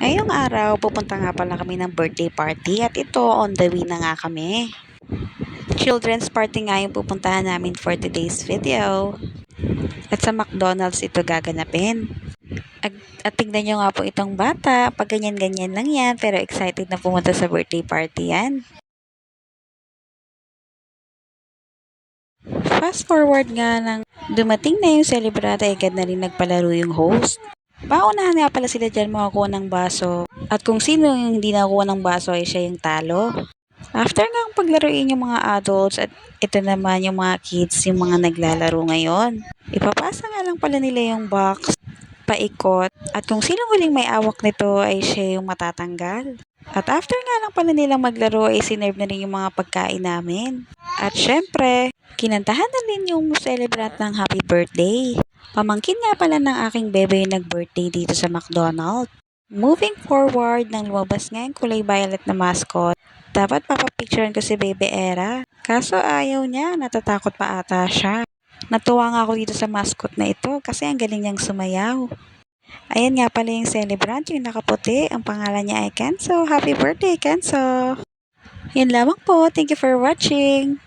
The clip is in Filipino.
Ngayong araw, pupunta nga pala kami ng birthday party at ito, on the way na nga kami. Children's party nga yung pupuntahan namin for today's video. At sa McDonald's ito gaganapin. At tignan nyo nga po itong bata, pag ganyan-ganyan lang yan, pero excited na pumunta sa birthday party yan. Fast forward nga nang dumating na yung celebrant ay agad na rin nagpalaro yung host. Paunahan nga pala sila dyan makakuha ng baso. At kung sino yung hindi nakakuha ng baso ay siya yung talo. After nga paglaruin yung mga adults at ito naman yung mga kids, yung mga naglalaro ngayon. Ipapasa nga lang pala nila yung box, paikot, at kung sino huling may awak nito ay siya yung matatanggal. At after nga lang pala nilang maglaro ay sinerve na rin yung mga pagkain namin. At syempre, kinantahan na rin yung celebrant ng happy birthday. Pamangkin nga pala ng aking bebe yung nag-birthday dito sa McDonald's. Moving forward, nang lumabas nga yung kulay violet na mascot, dapat papapicturean ko si Bebe Era. Kaso ayaw niya, natatakot pa ata siya. Natuwa nga ako dito sa mascot na ito kasi ang galing niyang sumayaw. Ayan nga pala yung celebrant, yung nakaputi. Ang pangalan niya ay Kenzo. Happy birthday, Kenzo! Yan lamang po. Thank you for watching.